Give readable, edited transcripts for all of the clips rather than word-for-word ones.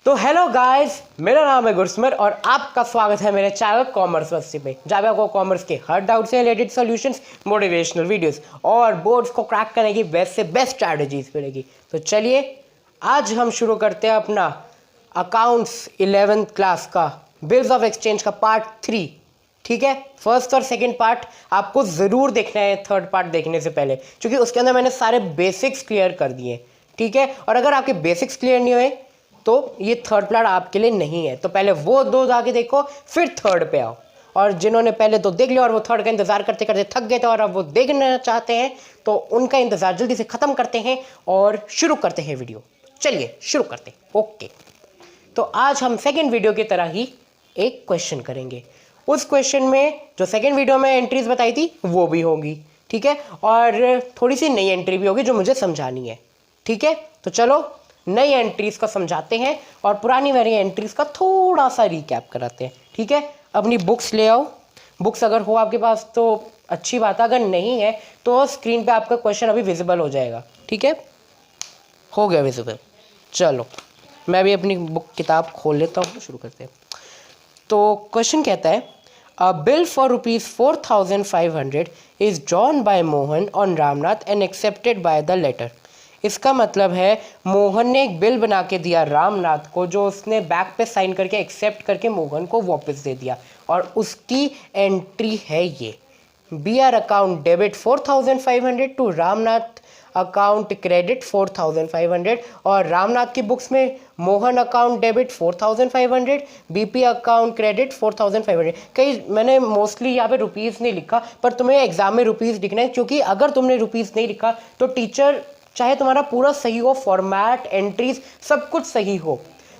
तो hello guys, मेरा नाम है गुरसमर और आपका स्वागत है मेरे चैनल कॉमर्स वस्ती पे, जहाँ पे आपको कॉमर्स के हर डाउट से रिलेटेड सॉल्यूशंस, मोटिवेशनल वीडियोस और बोर्ड्स को क्रैक करने की बेस्ट से बेस्ट स्ट्रैटेजीज मिलेगी। तो चलिए आज हम शुरू करते हैं अपना अकाउंट्स 11th क्लास का बिल्स ऑफ एक्सचेंज का पार्ट 3। ठीक है, फर्स्ट और सेकंड पार्ट आपको ज़रूर देखना है थर्ड पार्ट देखने से पहले, क्योंकि उसके अंदर मैंने सारे बेसिक्स क्लियर कर दिए। ठीक है, और अगर आपके बेसिक्स क्लियर नहीं हुए तो ये थर्ड पार्ट आपके लिए नहीं है। तो पहले वो दो जाके देखो, फिर थर्ड पे आओ। और जिन्होंने पहले दो देख लिया और वो थर्ड का इंतजार करते करते थक गए थे और अब वो देखना चाहते हैं, तो उनका इंतजार जल्दी से खत्म करते हैं और शुरू करते हैं वीडियो। चलिए शुरू करते हैं। ओके, तो आज हम सेकेंड वीडियो की तरह ही एक क्वेश्चन करेंगे। उस क्वेश्चन में जो सेकेंड वीडियो में एंट्रीज बताई थी वो भी होगी। ठीक है, और थोड़ी सी नई एंट्री भी होगी जो मुझे समझानी है। ठीक है, तो चलो नई एंट्रीज का समझाते हैं और पुरानी वाली एंट्रीज का थोड़ा सा रिकैप कराते हैं। ठीक है, अपनी बुक्स ले आओ। बुक्स अगर हो आपके पास तो अच्छी बात है, अगर नहीं है तो स्क्रीन पे आपका क्वेश्चन अभी विजिबल हो जाएगा। ठीक है, हो गया विजिबल। चलो मैं भी अपनी बुक किताब खोल लेता हूँ, शुरू करते हैं। तो क्वेश्चन कहता है, a bill for ₹4,500 is drawn by Mohan on Ramnath and accepted by the latter. इसका मतलब है मोहन ने एक बिल बना के दिया रामनाथ को, जो उसने बैक पे साइन करके एक्सेप्ट करके मोहन को वापस दे दिया, और उसकी एंट्री है ये, BR account debit 4,500 to Ramnath account credit 4,500। और रामनाथ की बुक्स में Mohan account debit 4,500, BP account credit 4,500। कई मैंने मोस्टली यहाँ पे रुपीज़ नहीं लिखा, पर तुम्हें एग्जाम में रुपीज़ लिखना है, क्योंकि अगर तुमने रुपीज़ नहीं लिखा तो टीचर चाहे तुम्हारा पूरा सही हो, फॉर्मेट एंट्रीज सब कुछ सही हो,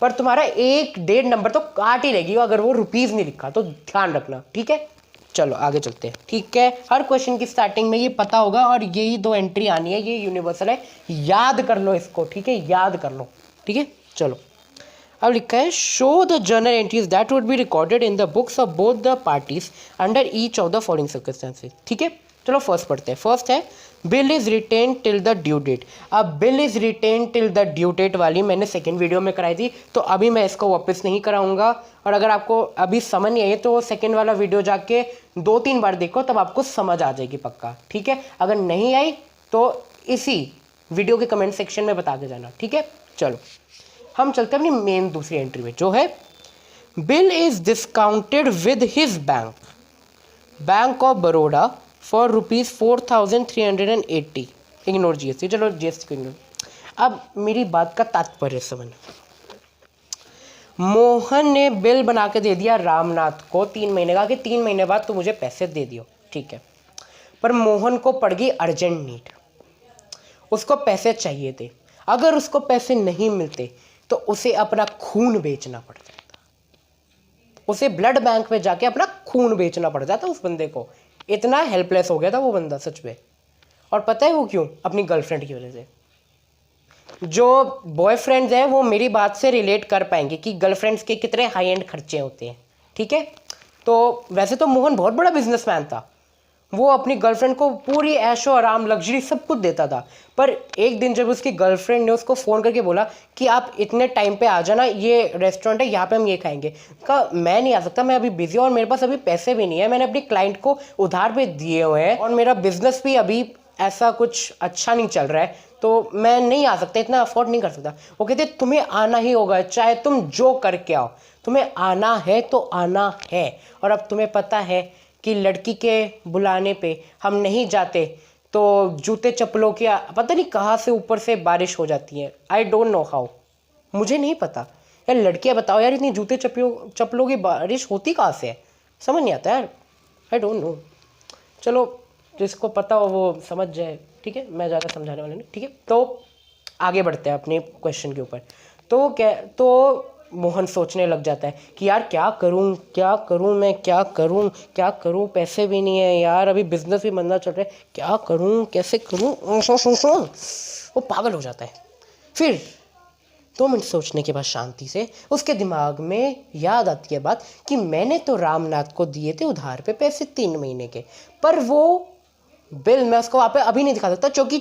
पर तुम्हारा 1-1.5 नंबर तो काट ही लेगी अगर वो रुपीज़ नहीं लिखा, तो ध्यान रखना। ठीक है, चलो आगे चलते हैं। ठीक है, हर क्वेश्चन की स्टार्टिंग में ये पता होगा और यही दो एंट्री आनी है, ये यूनिवर्सल है, याद कर लो इसको। ठीक है, याद कर लो। ठीक है, चलो अब लिखा है, show the journal entries that would be recorded in the books of both the parties under each of the following circumstances. ठीक है, चलो फर्स्ट पढ़ते हैं। फर्स्ट है, bill is written till the due date. अब bill is written till the due date वाली मैंने second video में कराई थी, तो अभी मैं इसको वापस नहीं कराऊंगा। और अगर आपको अभी समझ नहीं आई तो सेकेंड वाला वीडियो जाके 2-3 बार देखो, तब आपको समझ आ जाएगी पक्का। ठीक है, अगर नहीं आई तो इसी वीडियो के कमेंट सेक्शन में बता के जाना। ठीक है, चलो हम चलते हैं अपनी मेन दूसरी एंट्री में, जो है, bill is discounted with his bank of Baroda for ₹4,380। Ignore GST, चलो GST को इग्नोर। अब मेरी बात का तात्पर्य समझ, मोहन ने बिल बना के दे दिया रामनाथ को 3 महीने का कि 3 महीने बाद तो मुझे पैसे दे दियो। ठीक है, पर मोहन को पड़ गई अर्जेंट नीड, उसको पैसे चाहिए थे। अगर उसको पैसे नहीं मिलते तो उसे अपना खून बेचना पड़ जाता, उसे ब्लड बैंक में जाके अपना खून बेचना पड़ जाता उस बंदे को। इतना हेल्पलेस हो गया था वो बंदा सच में। और पता है वो क्यों? अपनी गर्लफ्रेंड की वजह से। जो बॉयफ्रेंड्स हैं वो मेरी बात से रिलेट कर पाएंगे कि गर्लफ्रेंड्स के कितने हाई एंड खर्चे होते हैं। ठीक है, तो वैसे तो मोहन बहुत बड़ा बिजनेसमैन था, वो अपनी गर्लफ्रेंड को पूरी ऐशो आराम लग्जरी सब कुछ देता था। पर एक दिन जब उसकी गर्लफ्रेंड ने उसको फ़ोन करके बोला कि आप इतने टाइम पे आ जाना, ये रेस्टोरेंट है यहाँ पे हम ये खाएंगे, कहा मैं नहीं आ सकता, मैं अभी बिजी हूँ और मेरे पास अभी पैसे भी नहीं है, मैंने अपनी क्लाइंट को उधार पे दिए हुए हैं और मेरा बिजनेस भी अभी ऐसा कुछ अच्छा नहीं चल रहा है, तो मैं नहीं आ सकता, इतना अफोर्ड नहीं कर सकता। वो कहते तुम्हें आना ही होगा, चाहे तुम जो करके आओ, तुम्हें आना है तो आना है। और अब तुम्हें पता है कि लड़की के बुलाने पे हम नहीं जाते तो जूते चप्पलों की पता नहीं कहाँ से ऊपर से बारिश हो जाती है। आई डोंट नो हाउ, मुझे नहीं पता यार। लड़कियाँ बताओ यार, इतनी जूते चप्पलों की बारिश होती कहाँ से है, समझ नहीं आता यार। आई डोंट नो, चलो जिसको पता हो वो समझ जाए। ठीक है, मैं ज़्यादा समझाने वाला नहीं। ठीक है, तो आगे बढ़ते हैं अपने क्वेश्चन के ऊपर। तो मोहन सोचने लग जाता है कि यार क्या करूं, मैं क्या करूं, पैसे भी नहीं है यार, अभी बिजनेस भी मंदा चल रहा है, क्या करूं, कैसे करूं, वो पागल हो जाता है। फिर 2 मिनट सोचने के बाद शांति से उसके दिमाग में याद आती है बात कि मैंने तो रामनाथ को दिए थे उधार पे पैसे 3 महीने के, पर वो बिल मैं उसको वहाँ पे अभी नहीं दिखा सकता क्योंकि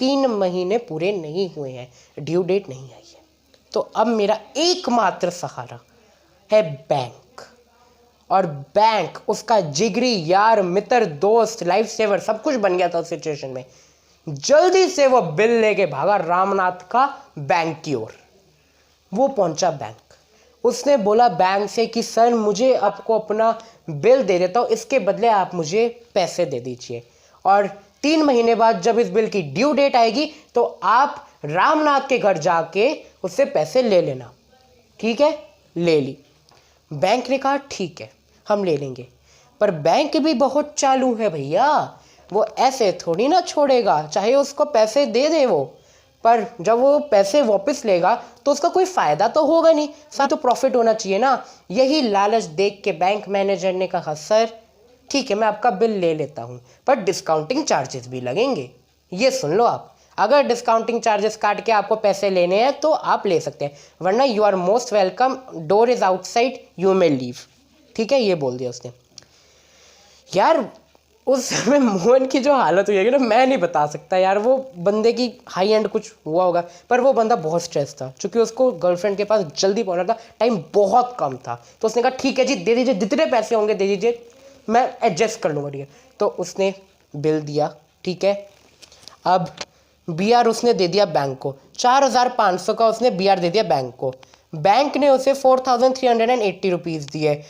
3 महीने पूरे नहीं हुए हैं, ड्यू डेट नहीं आई है। तो अब मेरा एकमात्र सहारा है बैंक। और बैंक उसका जिगरी यार, मित्र, दोस्त, लाइफ सेवर सब कुछ बन गया था उस सिचुएशन में। जल्दी से वो बिल लेके भागा रामनाथ का बैंक की ओर। वो पहुंचा बैंक, उसने बोला बैंक से कि सर मुझे आपको अपना बिल दे देता हूँ, इसके बदले आप मुझे पैसे दे दीजिए, और 3 महीने बाद जब इस बिल की ड्यू डेट आएगी तो आप रामनाथ के घर जाके उससे पैसे ले लेना। ठीक है, ले ली। बैंक ने कहा ठीक है हम ले लेंगे, पर बैंक भी बहुत चालू है भैया, वो ऐसे थोड़ी ना छोड़ेगा, चाहे उसको पैसे दे दे वो, पर जब वो पैसे वापस लेगा तो उसका कोई फ़ायदा तो होगा नहीं, साथ तो प्रॉफिट होना चाहिए ना। यही लालच देख के बैंक मैनेजर ने कहा सर ठीक है मैं आपका बिल ले लेता हूँ, पर डिस्काउंटिंग चार्जेस भी लगेंगे। ये सुन लो आप, अगर डिस्काउंटिंग चार्जेस काट के आपको पैसे लेने हैं तो आप ले सकते हैं, वरना you are most welcome, door is outside, you may leave. ठीक है, ये बोल दिया उसने। यार उस समय मोहन की जो हालत हुई है ना, मैं नहीं बता सकता यार। वो बंदे की हाई एंड कुछ हुआ होगा, पर वो बंदा बहुत स्ट्रेस था क्योंकि उसको गर्लफ्रेंड के पास जल्दी पहुंचना था, टाइम बहुत कम था। तो उसने कहा ठीक है जी दे दीजिए, जितने पैसे होंगे दे दीजिए, मैं एडजस्ट कर लूँगा। ठीक है, तो उसने बिल दिया। ठीक है, अब BR उसने दे दिया बैंक को, 4500 का उसने BR दे दिया बैंक को। बैंक ने उसे 4380 रुपीज़ दिए।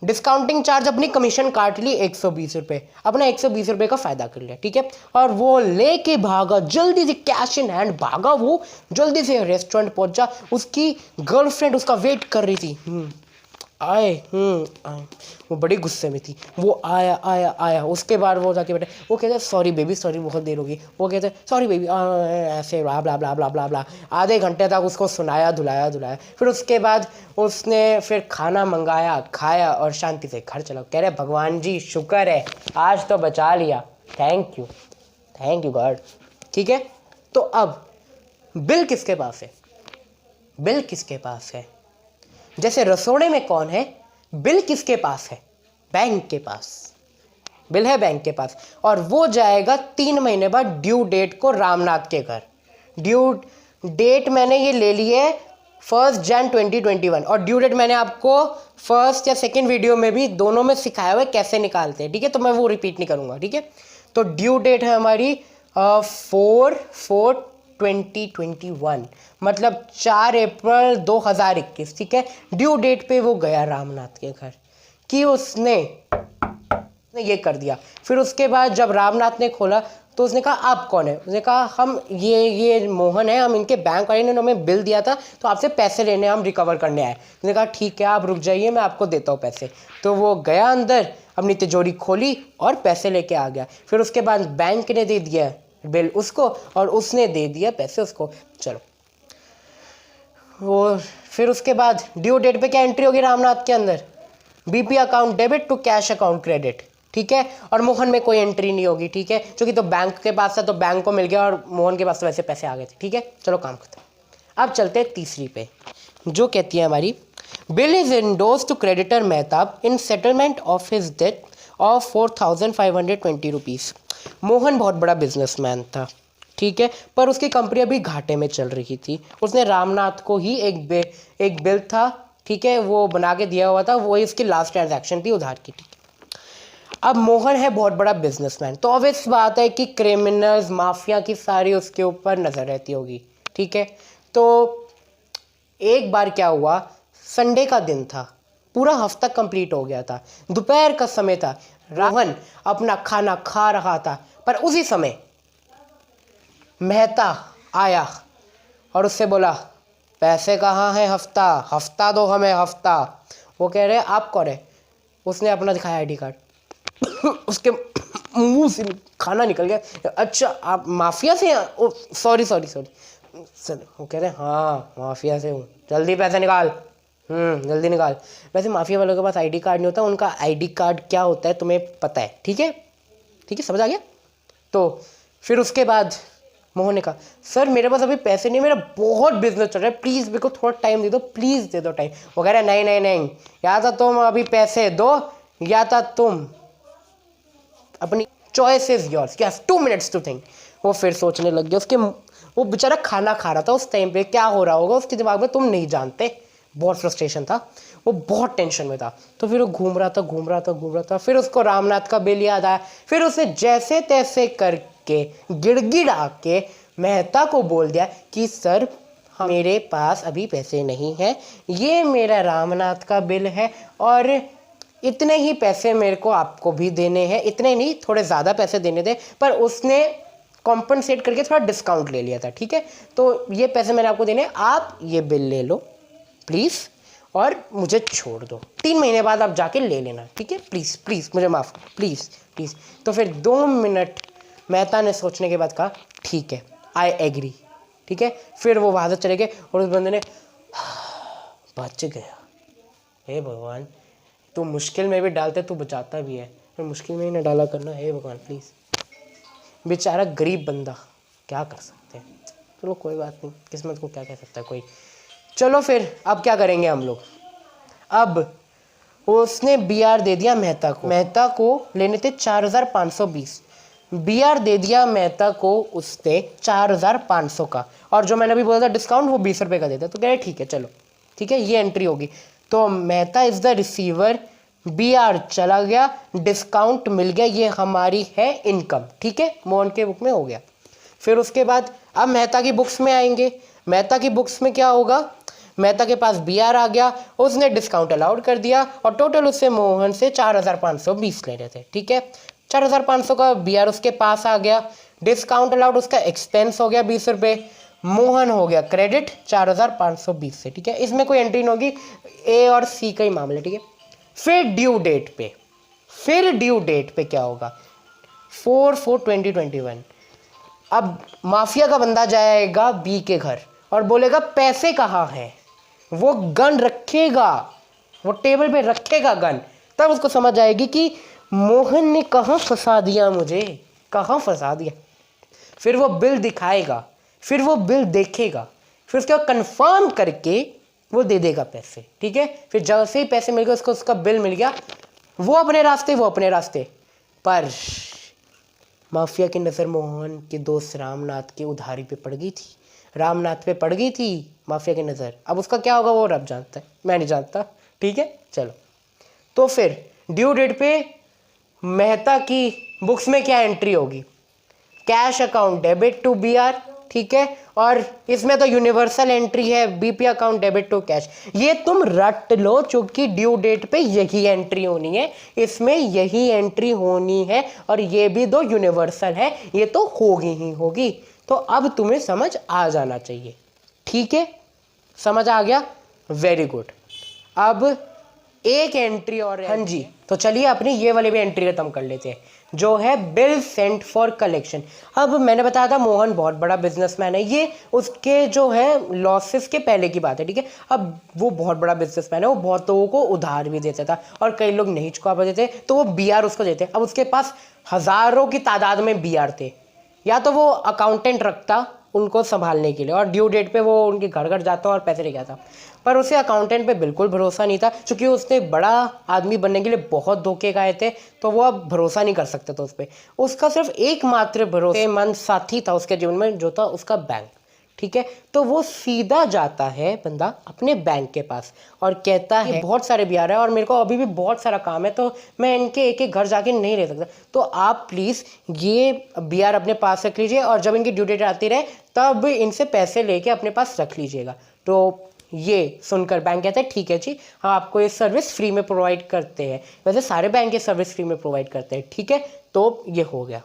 डिस्काउंटिंग चार्ज अपनी कमीशन काट ली 120 रुपये, अपना 120 रुपये का फ़ायदा कर लिया। ठीक है, और वो लेके भागा, जल्दी से कैश इन हैंड भागा, वो जल्दी से रेस्टोरेंट पहुंचा। उसकी गर्लफ्रेंड उसका वेट कर रही थी। आए वो बड़ी गुस्से में थी। वो आया आया आया, उसके बाद वो जाके बैठे, वो कहते सॉरी बेबी सॉरी बहुत देर होगी, वो कहते सॉरी बेबी ऐसे ब्ला ब्ला ब्ला ब्ला ब्ला ब्ला। आधे घंटे तक उसको सुनाया धुलाया धुलाया, फिर उसके बाद उसने फिर खाना मंगाया, खाया और शांति से घर चला। कह रहे भगवान जी शुक्र है आज तो बचा लिया, थैंक यू गॉड। ठीक है, तो अब बिल किसके पास है? बिल किसके पास है? जैसे रसोड़े में कौन है, बिल किसके पास है? बैंक के पास। बिल है बैंक के पास, और वो जाएगा 3 महीने बाद ड्यू डेट को रामनाथ के घर। ड्यू डेट मैंने ये ले ली है 1 Jan 2021, और ड्यू डेट मैंने आपको फर्स्ट या सेकंड वीडियो में भी दोनों में सिखाया हुआ है कैसे निकालते हैं। ठीक है, तो मैं वो रिपीट नहीं करूँगा। ठीक है, तो ड्यू डेट है हमारी 4/4/2021, मतलब 4 अप्रैल 2021। ठीक है, ड्यू डेट पे वो गया रामनाथ के घर कि उसने ये कर दिया। फिर उसके बाद जब रामनाथ ने खोला तो उसने कहा आप कौन है? उसने कहा हम ये मोहन है, हम इनके बैंक वाले ने हमें बिल दिया था तो आपसे पैसे लेने हम रिकवर करने आए। उसने कहा ठीक है आप रुक जाइए मैं आपको देता हूँ पैसे। तो वो गया अंदर, अपनी तिजोरी खोली और पैसे लेके आ गया। फिर उसके बाद बैंक ने दे दिया बिल उसको और उसने दे दिया पैसे उसको। चलो वो फिर उसके बाद ड्यू डेट पे क्या एंट्री होगी रामनाथ के अंदर? BP account debit to cash account credit. ठीक है, और मोहन में कोई एंट्री नहीं होगी। ठीक है, क्योंकि तो बैंक के पास था तो बैंक को मिल गया और मोहन के पास तो वैसे पैसे आ गए थे। ठीक है, चलो काम खत्म। अब चलते हैं तीसरी पे, जो कहती है हमारी bill is endorse to creditor Mehtab in settlement of his debt of 4520 rupees. Mohan बहुत बड़ा बिजनेसमैन था। ठीक है, पर उसकी कंपनी अभी घाटे में चल रही थी। उसने रामनाथ को ही एक बिल था, ठीक है, वो बना के दिया हुआ था, वही उसकी लास्ट ट्रांजैक्शन थी उधार की। ठीक है, अब मोहन है बहुत बड़ा बिजनेसमैन, तो ऑब्वियस बात है कि क्रिमिनल्स माफिया की सारी उसके ऊपर नज़र रहती होगी। ठीक है, तो एक बार क्या हुआ, संडे का दिन था, पूरा हफ्ता कंप्लीट हो गया था, दोपहर का समय था, मोहन अपना खाना खा रहा था, पर उसी समय मेहता आया और उससे बोला पैसे कहाँ हैं, हफ्ता दो हमें हफ्ता। वो कह रहे आप कौन है? उसने अपना दिखाया ID कार्ड उसके मुंह से खाना निकल गया। अच्छा आप माफिया से हैं? सॉरी वो कह रहे हैं हाँ माफिया से हूँ, जल्दी पैसे निकाल। जल्दी निकाल। वैसे माफिया वालों के पास ID कार्ड नहीं होता, उनका ID कार्ड क्या होता है तुम्हें पता है? ठीक है समझ आ गया? तो फिर उसके बाद मोहन ने कहा सर मेरे पास अभी पैसे नहीं, मेरा बहुत बिजनेस चल रहा है, प्लीज़ मेरे को थोड़ा टाइम दे दो, प्लीज़ दे दो टाइम। वो कह रहा है नहीं, या तो तुम अभी पैसे दो या तो तुम अपनी choice is yours, you have 2 minutes to think. वो फिर सोचने लग गया, उसके वो बेचारा खाना खा रहा था उस टाइम पे, क्या हो रहा होगा उसके दिमाग में तुम नहीं जानते। बहुत फ्रस्ट्रेशन था, वो बहुत टेंशन में था। तो फिर वो घूम रहा था, फिर उसको रामनाथ का बिल याद आया। फिर उसे जैसे तैसे करके गिड़गिड़ा के मेहता को बोल दिया कि सर मेरे पास अभी पैसे नहीं हैं, ये मेरा रामनाथ का बिल है और इतने ही पैसे मेरे को आपको भी देने हैं। इतने नहीं, थोड़े ज़्यादा पैसे देने थे, पर उसने कॉम्पनसेट करके थोड़ा डिस्काउंट ले लिया था, ठीक है। तो ये पैसे मैंने आपको देने, आप ये बिल ले लो प्लीज़ और मुझे छोड़ दो, 3 महीने बाद आप जाके ले लेना, ठीक है, प्लीज़ प्लीज़ मुझे माफ़ करो, प्लीज़ प्लीज़। तो फिर 2 मिनट मेहता ने सोचने के बाद कहा ठीक है, आई एग्री, ठीक है। फिर वो वहाँ से चले गए और उस बंदे ने बच गया। हे भगवान, तू मुश्किल में भी डालते तू बचाता भी है, फिर मुश्किल में ही ना डाला करना, हे भगवान प्लीज़। बेचारा गरीब बंदा, क्या कर सकते हैं, चलो कोई बात नहीं, किस्मत को क्या कह सकता है कोई। चलो फिर अब क्या करेंगे हम लोग, अब उसने BR दे दिया मेहता को लेने थे 4520, BR दे दिया मेहता को उसने 4500 का, और जो मैंने अभी बोला था डिस्काउंट वो 20 रुपये का देता। तो कह रहे ठीक है चलो, ठीक है ये एंट्री होगी। तो Mehta is the receiver, BR चला गया, डिस्काउंट मिल गया, ये हमारी है इनकम, ठीक है, मोहन के बुक में हो गया। फिर उसके बाद अब मेहता की बुक्स में आएंगे। मेहता की बुक्स में क्या होगा, मेहता के पास BR आ गया, उसने डिस्काउंट अलाउड कर दिया और टोटल उससे मोहन से 4520 ले रहे थे, ठीक है। 4500 का BR उसके पास आ गया, डिस्काउंट अलाउड उसका एक्सपेंस हो गया 20 रुपये, मोहन हो गया क्रेडिट 4520 से, ठीक है। इसमें कोई एंट्री नहीं होगी, A और C का ही मामला, ठीक है। फिर ड्यू डेट पे क्या होगा, 4/4/2021। अब माफिया का बंदा जाएगा B के घर और बोलेगा पैसे कहाँ हैं, वो गन रखेगा, वो टेबल पे रखेगा गन, तब उसको समझ आएगी कि मोहन ने कहाँ फंसा दिया मुझे, कहाँ फंसा दिया। फिर वो बिल दिखाएगा, फिर वो बिल देखेगा, फिर उसके बाद कंफर्म करके वो दे देगा पैसे, ठीक है। फिर जैसे ही पैसे मिल गए उसको, उसका बिल मिल गया, वो अपने रास्ते। पर माफिया की नज़र मोहन के दोस्त रामनाथ के उधारी पे पड़ गई थी, रामनाथ पे पड़ गई थी माफिया की नज़र। अब उसका क्या होगा वो रब जानता है, मैं नहीं जानता, ठीक है। चलो तो फिर ड्यू डेट पे मेहता की बुक्स में क्या एंट्री होगी, cash account debit to BR, ठीक है। और इसमें तो यूनिवर्सल एंट्री है, BP account debit to cash, ये तुम रट लो क्योंकि ड्यू डेट पे यही एंट्री होनी है, इसमें यही एंट्री होनी है, और ये भी दो यूनिवर्सल है, ये तो होगी ही होगी। तो अब तुम्हें समझ आ जाना चाहिए, ठीक है, समझ आ गया, वेरी गुड। अब एक एंट्री और है, हाँ जी, तो चलिए अपनी ये वाली भी एंट्री खत्म कर लेते हैं, जो है बिल सेंट फॉर कलेक्शन। अब मैंने बताया था मोहन बहुत बड़ा बिजनेसमैन है, ये उसके जो है लॉसेस के पहले की बात है, ठीक है। अब वो बहुत बड़ा बिजनेसमैन है, वो बहुत लोगों को उधार भी देता था और कई लोग नहीं चुका पाते थे तो वो BR उसको देते। अब उसके पास हज़ारों की तादाद में BR थे, या तो वो अकाउंटेंट रखता उनको संभालने के लिए और ड्यू डेट पे वो उनके घर घर जाता और पैसे लेके आता, पर उसे अकाउंटेंट पे बिल्कुल भरोसा नहीं था क्योंकि उसने बड़ा आदमी बनने के लिए बहुत धोखे खाए थे, तो वो अब भरोसा नहीं कर सकता था उस पर। उसका सिर्फ एकमात्र भरोसेमंद साथी था उसके जीवन में, जो था उसका बैंक, ठीक है। तो वो सीधा जाता है बंदा अपने बैंक के पास और कहता है बहुत सारे BR है और मेरे को अभी भी बहुत सारा काम है, तो मैं इनके एक एक घर जाके नहीं रह सकता, तो आप प्लीज़ ये BR अपने पास रख लीजिए और जब इनकी ड्यू डेट आती रहे तब इनसे पैसे लेके अपने पास रख लीजिएगा। तो ये सुनकर बैंक कहता है ठीक है जी, हाँ आपको ये सर्विस फ्री में प्रोवाइड करते हैं, वैसे सारे बैंक ये सर्विस फ्री में प्रोवाइड करते हैं, ठीक है। तो ये हो गया,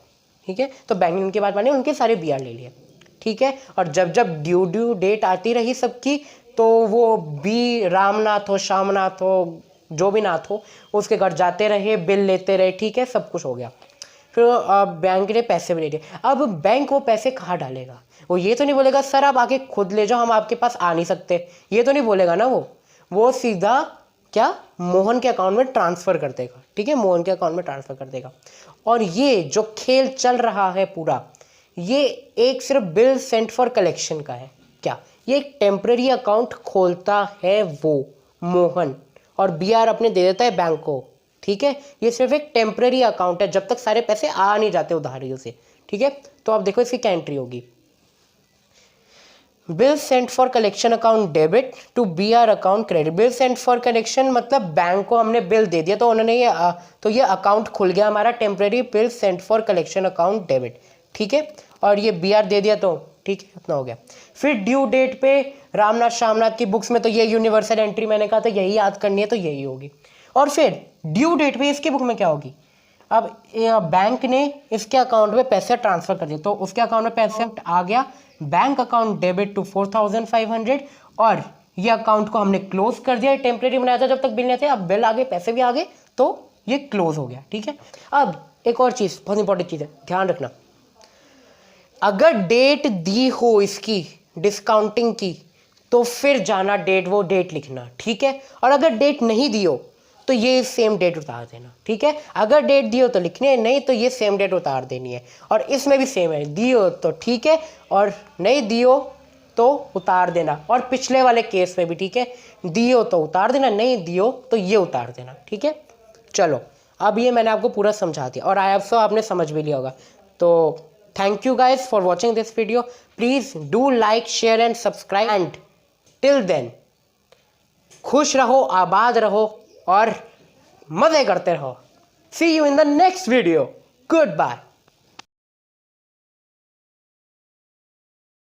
ठीक है। तो बैंक ने उनकी बात मानी, उनके सारे BR ले लिए, ठीक है। और जब जब ड्यू डेट आती रही सबकी, तो वो भी रामनाथ हो श्यामनाथ हो जो भी नाथ हो उसके घर जाते रहे, बिल लेते रहे, ठीक है, सब कुछ हो गया। फिर बैंक ने पैसे भी ले लिए। अब बैंक वो पैसे कहाँ डालेगा, वो ये तो नहीं बोलेगा सर आप आके खुद ले जाओ, हम आपके पास आ नहीं सकते, ये तो नहीं बोलेगा ना। वो सीधा क्या मोहन के अकाउंट में ट्रांसफ़र कर देगा, ठीक है, मोहन के अकाउंट में ट्रांसफ़र कर देगा। और ये जो खेल चल रहा है पूरा, ये एक सिर्फ बिल सेंट फॉर कलेक्शन का है क्या, ये एक टेम्पररी अकाउंट खोलता है वो मोहन और BR अपने दे देता है बैंक को, ठीक है। ये सिर्फ एक टेम्पररी अकाउंट है जब तक सारे पैसे आ नहीं जाते उधारियों से, ठीक है। तो आप देखो इसकी क्या एंट्री होगी, bill sent for collection account debit to BR account credit. Bill sent for collection मतलब बैंक को हमने बिल दे दिया तो उन्होंने ये अकाउंट खुल गया हमारा, temporary bill sent for collection account debit, ठीक है। और ये BR दे दिया तो ठीक है, इतना हो गया। फिर ड्यू डेट पे रामनाथ श्यामनाथ की बुक्स में तो ये यूनिवर्सल एंट्री मैंने कहा था यही याद करनी है तो यही होगी। और फिर ड्यू डेट पे इसकी बुक में क्या होगी, अब बैंक ने इसके अकाउंट में पैसे ट्रांसफर कर दिए तो उसके अकाउंट में पैसे आ गया, बैंक अकाउंट डेबिट टू 4500, और ये अकाउंट को हमने क्लोज कर दिया, टेम्परेरी बनाया था जब तक बिल नहीं थे, अब बिल आ गए पैसे भी आ गए तो ये क्लोज हो गया, ठीक है। अब एक और चीज़ बहुत इंपॉर्टेंट चीज़ है, ध्यान रखना, अगर डेट दी हो इसकी डिस्काउंटिंग की तो फिर जाना डेट वो डेट लिखना, ठीक है। और अगर डेट नहीं दी हो तो ये सेम डेट उतार देना, ठीक है। अगर डेट दी हो तो लिखनी है, नहीं तो ये सेम डेट उतार देनी है। और इसमें भी सेम है, दी हो तो ठीक है और नहीं दी हो तो उतार देना। और पिछले वाले केस में भी ठीक है, दी हो तो उतार देना, नहीं दी हो तो ये उतार देना, ठीक है। चलो अब ये मैंने आपको पूरा समझा दिया और आई होप आपने समझ भी लिया होगा। तो thank you guys for watching this video, please do like share and subscribe and till then खुश रहो, आबाद रहो और मजे करते रहो। See you in the next video, good bye.